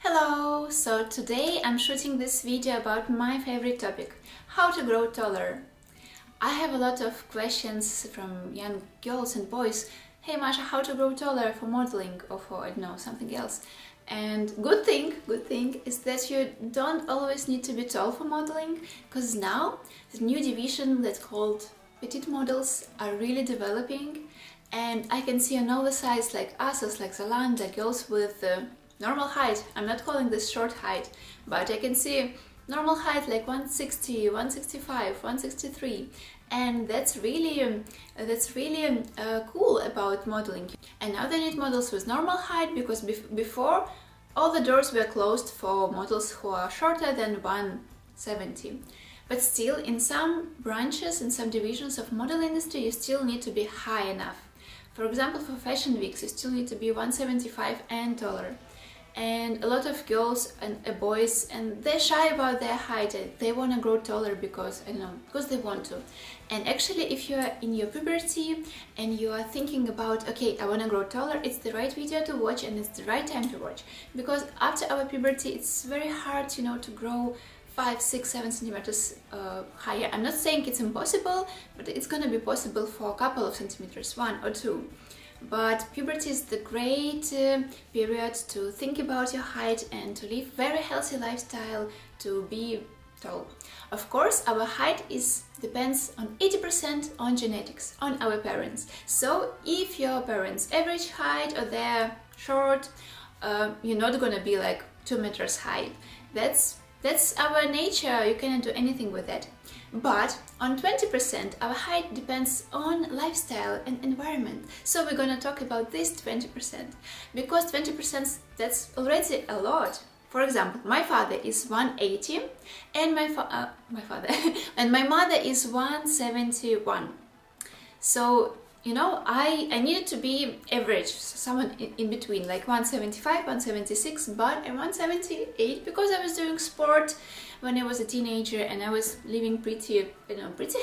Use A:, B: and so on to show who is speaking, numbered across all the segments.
A: Hello! So today I'm shooting this video about my favorite topic, how to grow taller. I have a lot of questions from young girls and boys. Hey Masha, how to grow taller for modeling or for, I don't know, something else. And good thing is that you don't always need to be tall for modeling, because now the new division that's called petite models are really developing, and I can see on all the sides like ASOS, like Zalando, girls with normal height. I'm not calling this short height, but I can see normal height like 160, 165, 163, and that's really cool about modeling. And now they need models with normal height, because before all the doors were closed for models who are shorter than 170. But still, in some branches, in some divisions of model industry, you still need to be high enough. For example, for fashion weeks, you still need to be 175 and taller. And a lot of girls and boys, and they're shy about their height. They want to grow taller because, I don't know, because they want to. And actually, if you are in your puberty and you are thinking about, okay, I want to grow taller, it's the right video to watch and it's the right time to watch. Because after our puberty, it's very hard, you know, to grow 5, 6, 7 centimeters higher. I'm not saying it's impossible, but it's gonna be possible for a couple of centimeters, 1 or 2. But puberty is the great period to think about your height and to live very healthy lifestyle, to be tall. Of course, our height depends on 80% on genetics, on our parents. So if your parents' average height or they're short, you're not gonna be like 2 meters high. That's our nature, you cannot do anything with that. But on 20%, our height depends on lifestyle and environment. So we're gonna talk about this 20%, because 20% that's already a lot. For example, my father is 180 and my mother is 171. So, you know, I needed to be average, someone in between, like 175, 176, but I'm 178 because I was doing sport when I was a teenager and I was living pretty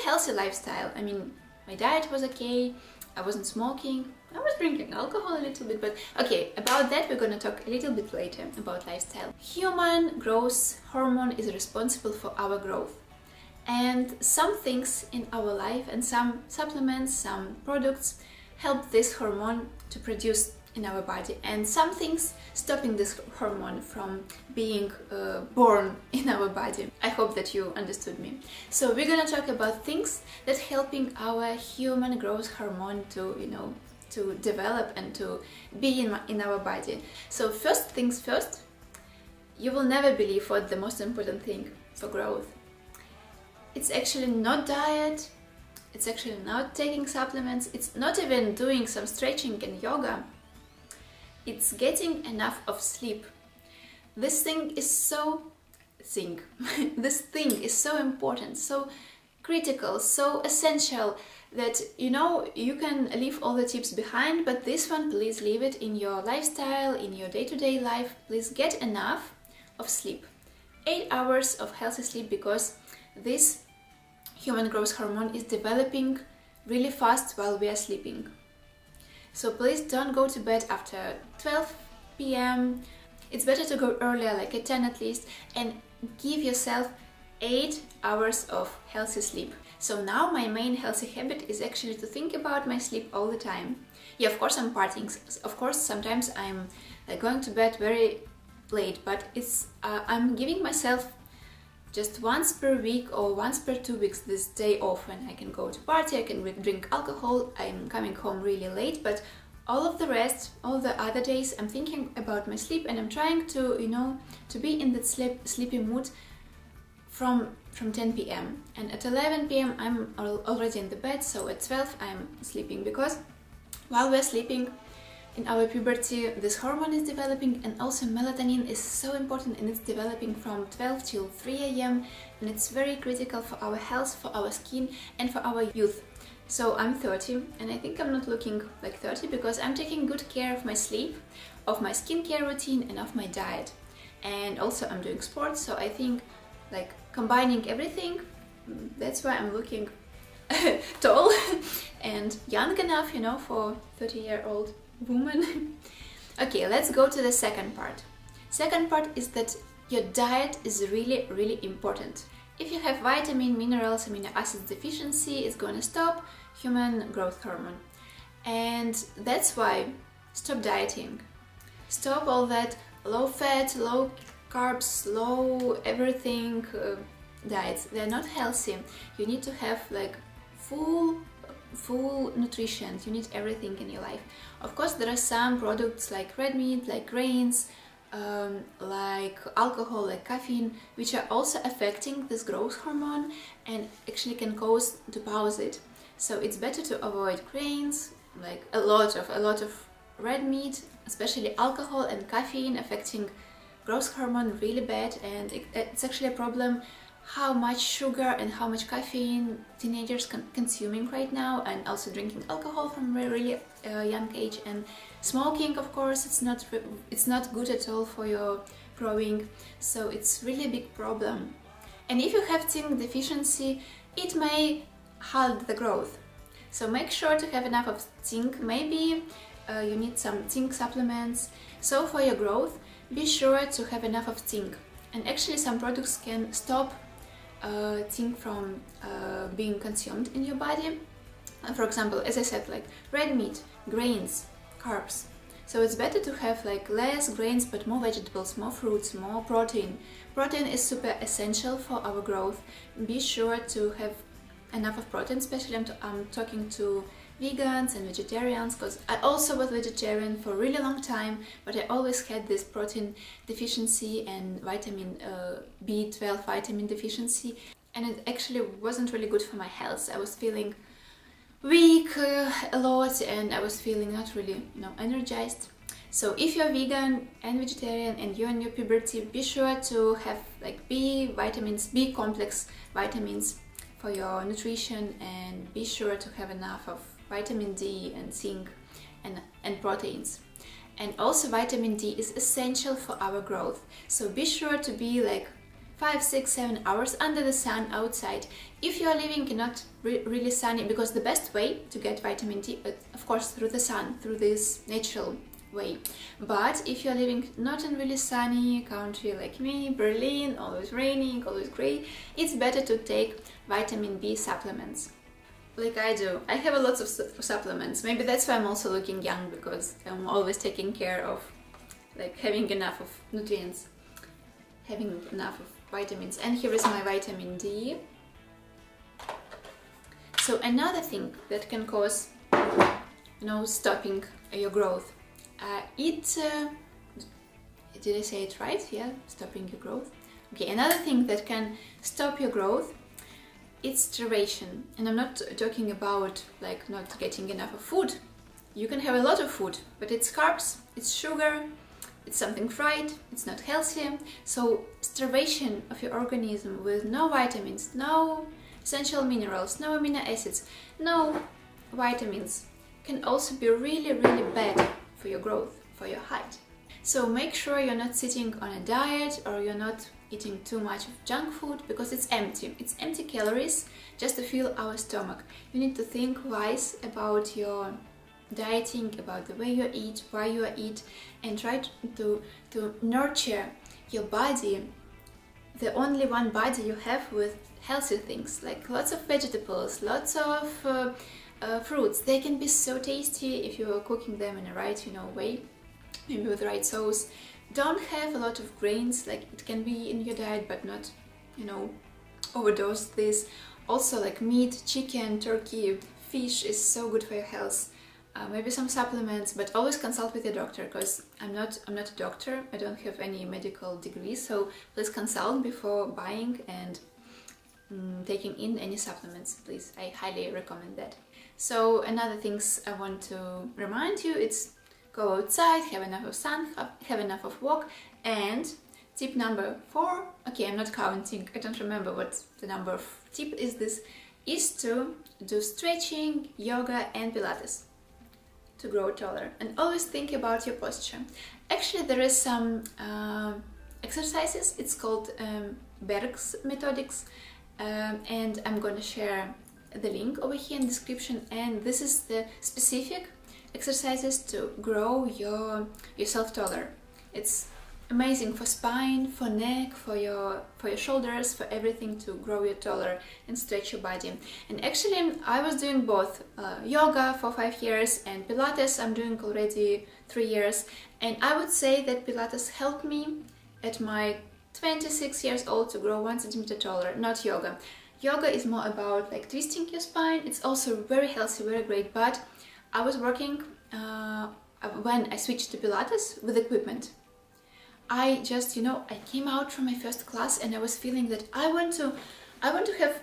A: healthy lifestyle. I mean, my diet was okay, I wasn't smoking, I was drinking alcohol a little bit, but okay, about that we're gonna talk a little bit later, about lifestyle. Human growth hormone is responsible for our growth. And some things in our life and some supplements, some products help this hormone to produce in our body, and some things stopping this hormone from being born in our body. I hope that you understood me. So we're gonna talk about things that helping our human growth hormone to, you know, to develop and to be in our body. So first things first, you will never believe what the most important thing for growth. It's actually not diet, it's actually not taking supplements, it's not even doing some stretching and yoga. It's getting enough of sleep. This thing is so important, so critical, so essential that, you know, you can leave all the tips behind, but this one, please leave it in your lifestyle, in your day-to-day life. Please get enough of sleep. 8 hours of healthy sleep, because this human growth hormone is developing really fast while we are sleeping. So please don't go to bed after 12 p.m. It's better to go earlier, like at 10 at least, and give yourself 8 hours of healthy sleep. So now my main healthy habit is actually to think about my sleep all the time. Yeah, of course I'm partying. Of course sometimes I'm going to bed very late, but it's I'm giving myself just once per week or once per 2 weeks this day off when I can go to party, I can drink alcohol, I'm coming home really late, but all of the rest, all the other days, I'm thinking about my sleep, and I'm trying to, you know, to be in that sleepy mood from 10 p.m. and at 11 p.m. I'm already in the bed, so at 12 I'm sleeping, because while we're sleeping in our puberty, this hormone is developing, and also melatonin is so important, and it's developing from 12 till 3 a.m. and it's very critical for our health, for our skin and for our youth. So I'm 30 and I think I'm not looking like 30 because I'm taking good care of my sleep, of my skincare routine and of my diet. And also I'm doing sports, so I think like combining everything, that's why I'm looking tall and young enough, you know, for 30-year-old woman. Okay, let's go to the second part. Second part is that your diet is really, really important. If you have vitamin, minerals, amino acids deficiency, it's going to stop human growth hormone. And that's why stop dieting. Stop all that low fat, low carbs, low everything diets. They're not healthy. You need to have like full nutrition. You need everything in your life. Of course, there are some products like red meat, like grains, like alcohol, like caffeine, which are also affecting this growth hormone and actually can cause to pause it. So it's better to avoid grains, like a lot of red meat, especially alcohol and caffeine affecting growth hormone really bad, and it's actually a problem how much sugar and how much caffeine teenagers consuming right now, and also drinking alcohol from a really young age, and smoking, of course, it's not good at all for your growing, so it's really a big problem. And if you have zinc deficiency, it may halt the growth, so make sure to have enough of zinc. Maybe you need some zinc supplements. So for your growth, be sure to have enough of zinc, and actually some products can stop zinc from being consumed in your body. For example, as I said, like red meat, grains, carbs. So it's better to have like less grains but more vegetables, more fruits, more protein. Protein is super essential for our growth. Be sure to have enough of protein, especially I'm talking to vegans and vegetarians, because I also was vegetarian for a really long time, but I always had this protein deficiency and vitamin B12 vitamin deficiency, and it actually wasn't really good for my health. I was feeling weak a lot, and I was feeling not really, energized. So if you're vegan and vegetarian and you're in your puberty, be sure to have like B vitamins, B complex vitamins for your nutrition, and be sure to have enough of vitamin D and zinc and proteins. And also vitamin D is essential for our growth, so be sure to be like 5, 6, 7 hours under the sun outside. If you are living in not really sunny, because the best way to get vitamin D, of course, through the sun, through this natural way. But if you're living not in really sunny country like me, Berlin, always raining, always gray, it's better to take vitamin B supplements. Like I do. I have a lot of supplements. Maybe that's why I'm also looking young, because I'm always taking care of like having enough of nutrients, having enough of vitamins. And here is my vitamin D. So another thing that can cause, stopping your growth. Did I say it right? Yeah, stopping your growth. Okay, another thing that can stop your growth, it's starvation. And I'm not talking about like not getting enough of food. You can have a lot of food, but it's carbs, it's sugar, it's something fried, it's not healthy. So starvation of your organism with no vitamins, no essential minerals, no amino acids, no vitamins can also be really, really bad for your growth, for your height. So make sure you're not sitting on a diet, or you're not eating too much of junk food, because it's empty. It's empty calories just to fill our stomach. You need to think wise about your dieting, about the way you eat, why you eat, and try to nurture your body, the only one body you have, with healthy things, like lots of vegetables, lots of fruits. They can be so tasty if you are cooking them in the right, way, maybe with the right sauce. Don't have a lot of grains, like it can be in your diet, but not, overdose this. Also, like meat, chicken, turkey, fish is so good for your health. Maybe some supplements, but always consult with your doctor, because I'm not a doctor. I don't have any medical degree, so please consult before buying and taking in any supplements, please. I highly recommend that. So another things I want to remind you, it's go outside, have enough of sun, have enough of walk. And tip number 4, okay, I'm not counting, I don't remember what the number of tip is this, is to do stretching, yoga and Pilates to grow taller. And always think about your posture. Actually, there is some exercises, it's called Berg's methodics, and I'm going to share the link over here in the description, and this is the specific exercises to grow yourself taller. It's amazing for spine, for neck, for your shoulders, for everything, to grow you taller and stretch your body. And actually I was doing both yoga for 5 years and Pilates I'm doing already 3 years, and I would say that Pilates helped me at my 26 years old to grow 1 centimeter taller, not yoga. Yoga is more about like twisting your spine. It's also very healthy, very great, but I was working when I switched to Pilates with equipment. I just, you know, I came out from my first class and I was feeling that I want to have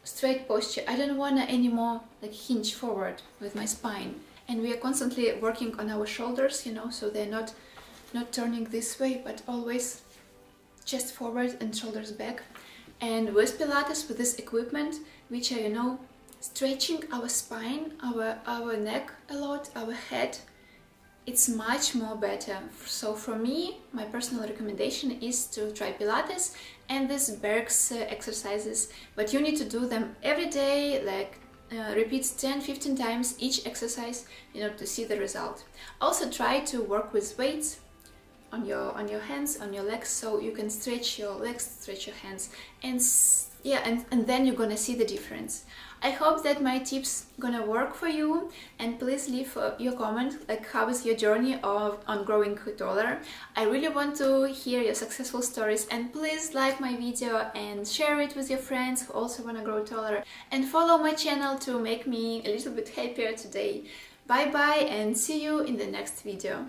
A: straight posture. I don't want to anymore like hinge forward with my spine. And we are constantly working on our shoulders, you know, so they're not turning this way, but always chest forward and shoulders back. And with Pilates, with this equipment, which are, you know, stretching our spine, our neck a lot, our head, it's much more better. So for me, my personal recommendation is to try Pilates and these Berg's exercises, but you need to do them every day, like repeat 10-15 times each exercise, you know, to see the result. Also try to work with weights on your hands, on your legs, so you can stretch your legs, stretch your hands, and yeah, and then you're gonna see the difference. I hope that my tips gonna work for you, and please leave your comment, like how is your journey on growing taller. I really want to hear your successful stories, and please like my video and share it with your friends who also wanna grow taller, and follow my channel to make me a little bit happier today. Bye bye, and see you in the next video.